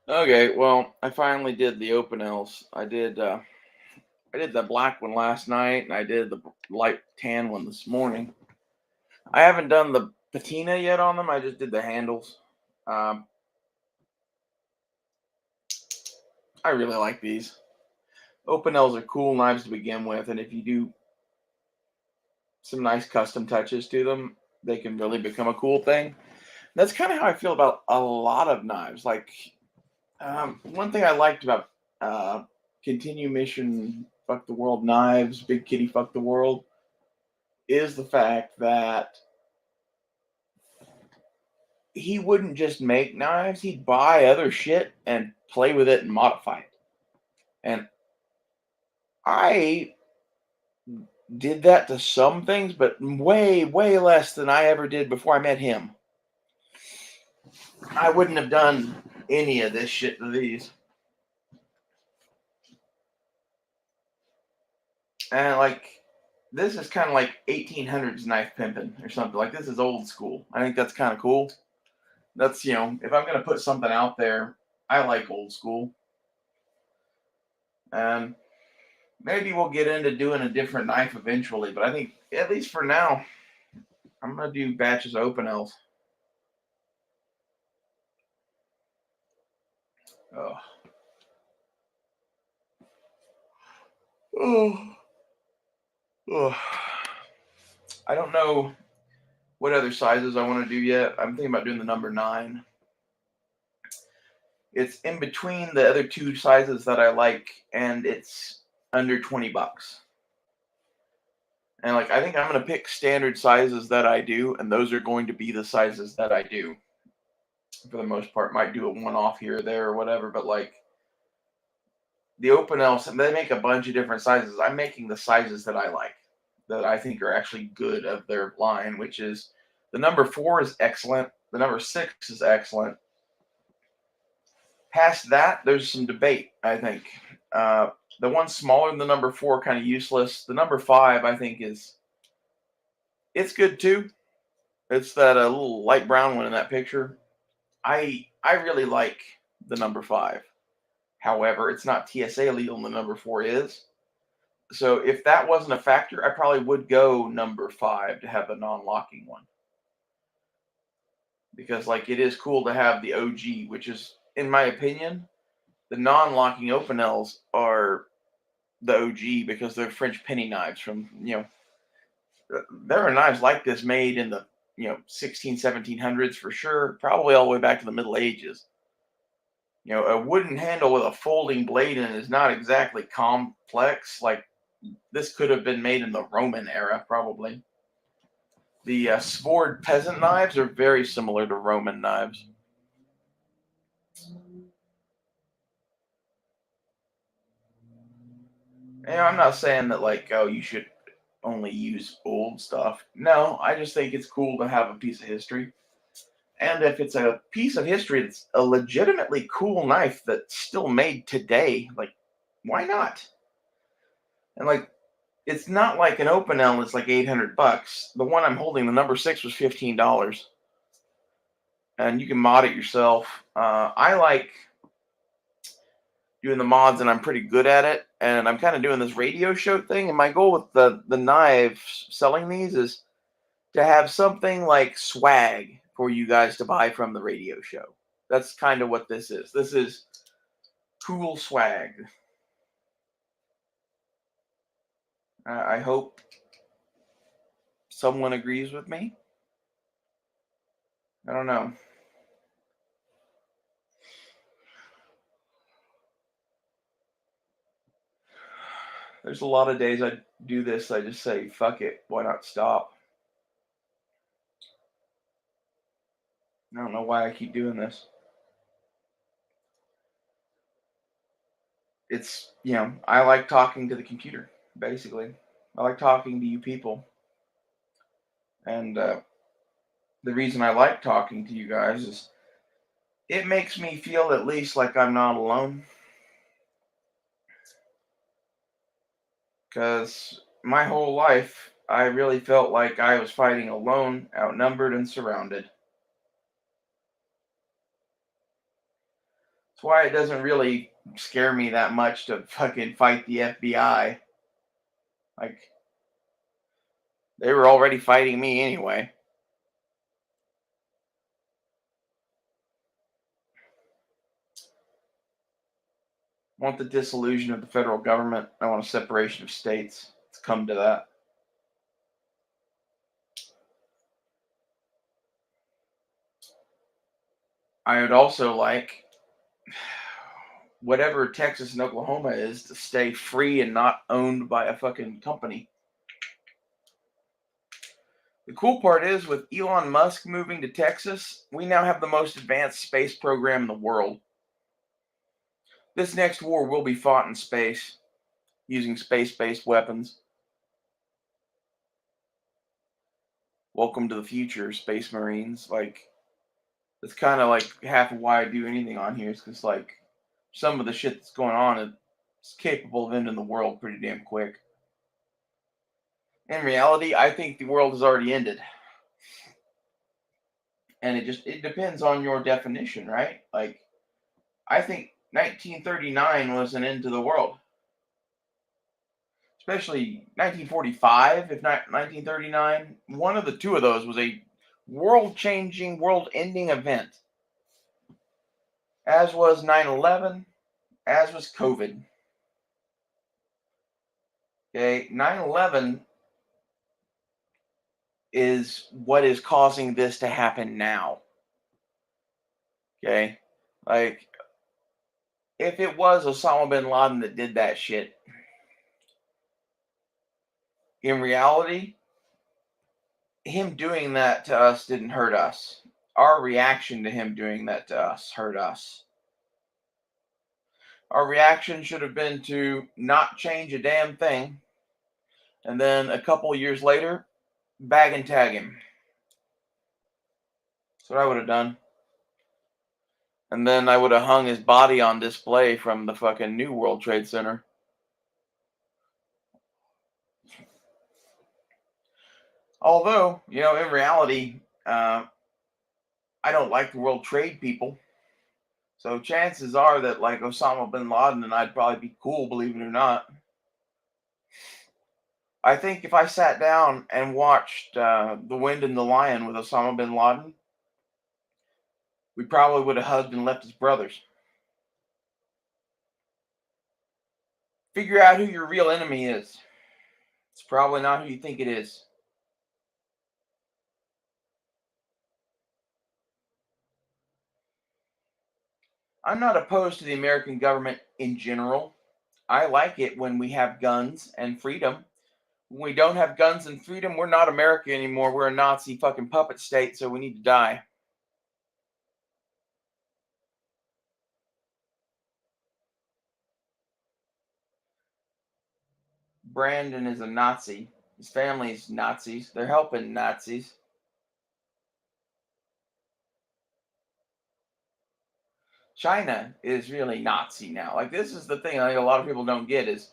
Okay, well, I finally did the open L's. I did the black one last night, and I did the light tan one this morning. I haven't done the patina yet on them. I just did the handles. Um, I really like these. Open L's are cool knives to begin with, and if you do some nice custom touches to them, they can really become a cool thing. That's kind of how I feel about a lot of knives. Like one thing I liked about uh, Continue Mission Fuck the World Knives, Big Kitty Fuck the World, is the fact that he wouldn't just make knives, he'd buy other shit and play with it and modify it. And I did that to some things, but way, way less than I ever did before I met him. I wouldn't have done any of this shit to these. And like, this is kind of like 1800s knife pimping or something. Like, this is old school. I think that's kind of cool. That's, if I'm going to put something out there, I like old school. And maybe we'll get into doing a different knife eventually, but I think, at least for now, I'm going to do batches of open L's. Oh. Oh. Oh. I don't know what other sizes I want to do yet. I'm thinking about doing the number 9. It's in between the other two sizes that I like, and it's under $20. And like, I think I'm gonna pick standard sizes that I do, and those are going to be the sizes that I do for the most part. Might do a one off here or there or whatever, but like the open L's, they make a bunch of different sizes. I'm making the sizes that I like, that I think are actually good of their line, which is the number 4 is excellent, the number 6 is excellent. Past that, there's some debate, I think. Uh, the one smaller than the number 4, kind of useless. The number 5, I think, it's good too. It's that little light brown one in that picture. I really like the number 5. However, it's not TSA legal, and the number 4 is. So if that wasn't a factor, I probably would go number 5 to have a non-locking one, because like it is cool to have the OG, which is, in my opinion, the non-locking open L's are the OG because they're French penny knives from, there are knives like this made in the 1700s for sure, probably all the way back to the Middle Ages. A wooden handle with a folding blade in it is not exactly complex. Like, this could have been made in the Roman era, probably. The Svord peasant knives are very similar to Roman knives. I'm not saying that, like, oh, you should only use old stuff. No, I just think it's cool to have a piece of history. And if it's a piece of history that's a legitimately cool knife that's still made today, like, why not? And like, it's not like an open L is like $800. The one I'm holding, the number 6, was $15, and you can mod it yourself. I like doing the mods, and I'm pretty good at it. And I'm kind of doing this radio show thing. And my goal with the knives selling these is to have something like swag for you guys to buy from the radio show. That's kind of what this is. This is cool swag. I hope someone agrees with me. I don't know. There's a lot of days I do this. I just say, fuck it. Why not stop? I don't know why I keep doing this. It's, I like talking to the computer, basically. I like talking to you people. And the reason I like talking to you guys is it makes me feel at least like I'm not alone. Because my whole life, I really felt like I was fighting alone, outnumbered, and surrounded. That's why it doesn't really scare me that much to fucking fight the FBI. Like, they were already fighting me anyway. I want the dissolution of the federal government. I want a separation of states. It's come to that. I would also like whatever Texas and Oklahoma is to stay free and not owned by a fucking company. The cool part is with Elon Musk moving to Texas, we now have the most advanced space program in the world. This next war will be fought in space using space-based weapons. Welcome to the future, Space Marines. Like, that's kind of like half of why I do anything on here is because, like, some of the shit that's going on is capable of ending the world pretty damn quick. In reality, I think the world has already ended. And it depends on your definition, right? Like, I think 1939 was an end to the world. Especially 1945, if not 1939. One of the two of those was a world-changing, world-ending event. As was 9/11, as was COVID. Okay, 9/11 is what is causing this to happen now. Okay, like, if it was Osama bin Laden that did that shit, in reality, him doing that to us didn't hurt us. Our reaction to him doing that to us hurt us. Our reaction should have been to not change a damn thing, and then a couple years later, bag and tag him. That's what I would have done. And then I would have hung his body on display from the fucking New World Trade Center. Although, in reality, I don't like the World Trade people. So chances are that, like, Osama bin Laden and I'd probably be cool, believe it or not. I think if I sat down and watched The Wind and the Lion with Osama bin Laden, we probably would have hugged and left as brothers. Figure out who your real enemy is. It's probably not who you think it is. I'm not opposed to the American government in general. I like it when we have guns and freedom. When we don't have guns and freedom, we're not America anymore. We're a Nazi fucking puppet state, so we need to die. Brandon is a Nazi. His family's Nazis. They're helping Nazis. China is really Nazi now. Like, this is the thing I think a lot of people don't get is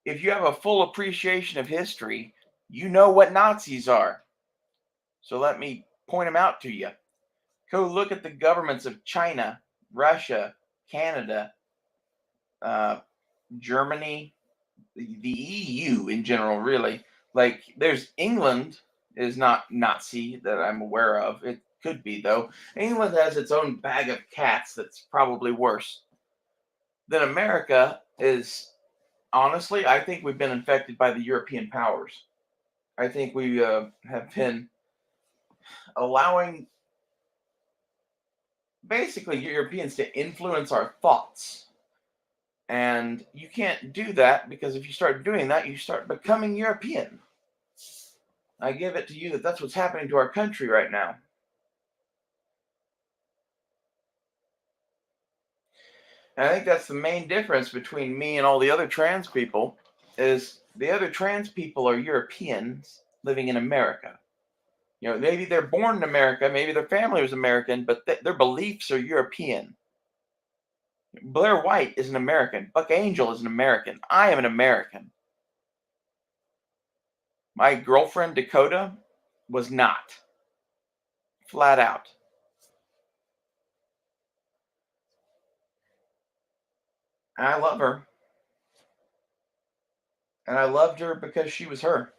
if you have a full appreciation of history, you know what Nazis are. So let me point them out to you. Go look at the governments of China, Russia, Canada, Germany, the EU in general, really. Like, there's England is not Nazi that I'm aware of. It could be, though. England has its own bag of cats that's probably worse. Then America is, honestly, I think we've been infected by the European powers. I think we have been allowing basically Europeans to influence our thoughts. And you can't do that because if you start doing that, you start becoming European. I give it to you that that's what's happening to our country right now. And I think that's the main difference between me and all the other trans people is the other trans people are Europeans living in America. Maybe they're born in America, maybe their family was American, but their beliefs are European. Blair White is an American. Buck Angel is an American. I am an American. My girlfriend, Dakota, was not. Flat out. And I love her. And I loved her because she was her.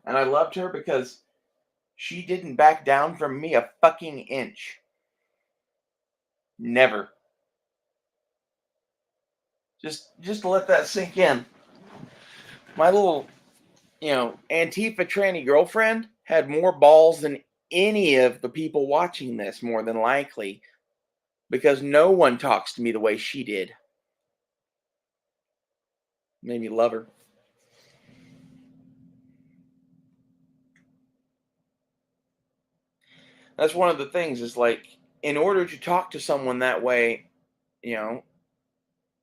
And I loved her because she didn't back down from me a fucking inch. Never. Just to let that sink in. My little, Antifa tranny girlfriend had more balls than any of the people watching this, more than likely, because no one talks to me the way she did. Made me love her. That's one of the things is like, in order to talk to someone that way, you know,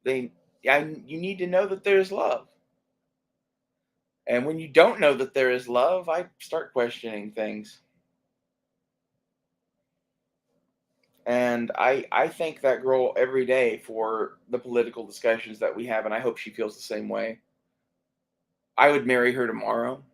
they, you need to know that there's love. And when you don't know that there is love, I start questioning things. And I thank that girl every day for the political discussions that we have, and I hope she feels the same way. I would marry her tomorrow.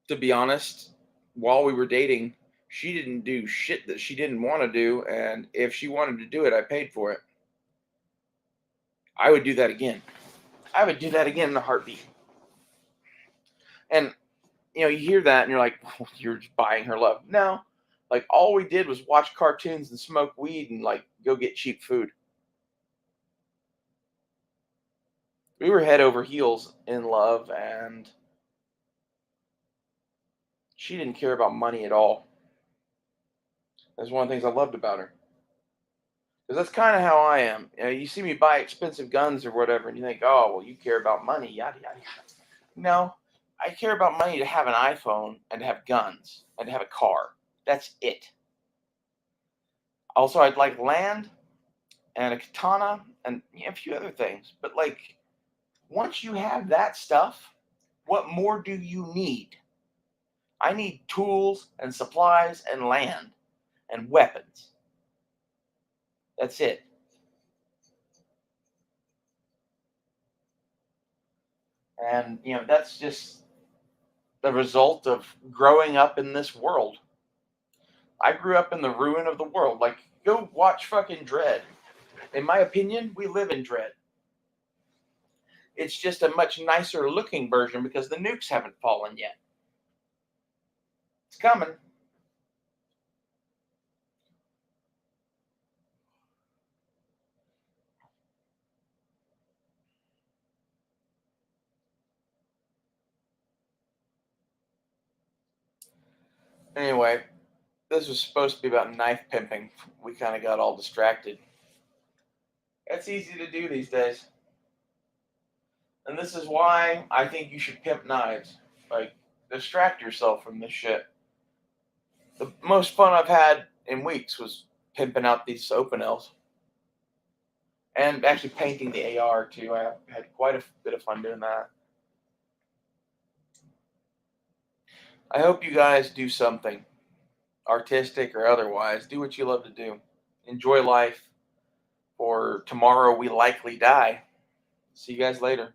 To be honest, while we were dating, she didn't do shit that she didn't want to do, and if she wanted to do it, I paid for it. I would do that again. I would do that again in a heartbeat. And you hear that and you're like, you're just buying her love. No, like all we did was watch cartoons and smoke weed and like go get cheap food. We were head over heels in love, and she didn't care about money at all. That's one of the things I loved about her. Because that's kind of how I am. You see me buy expensive guns or whatever, and you think, oh, well, you care about money, yada, yada, yada. No, I care about money to have an iPhone and to have guns and to have a car. That's it. Also, I'd like land and a katana and a few other things. But, like, once you have that stuff, what more do you need? I need tools and supplies and land and weapons. That's it. And, that's just the result of growing up in this world. I grew up in the ruin of the world. Like, go watch fucking Dread. In my opinion, we live in Dread. It's just a much nicer looking version because the nukes haven't fallen yet. It's coming. Anyway, this was supposed to be about knife pimping. We kind of got all distracted. It's easy to do these days. And this is why I think you should pimp knives. Like, distract yourself from this shit. The most fun I've had in weeks was pimping out these open L's. And actually painting the AR too. I had quite a bit of fun doing that. I hope you guys do something, artistic or otherwise. Do what you love to do. Enjoy life, for tomorrow we likely die. See you guys later.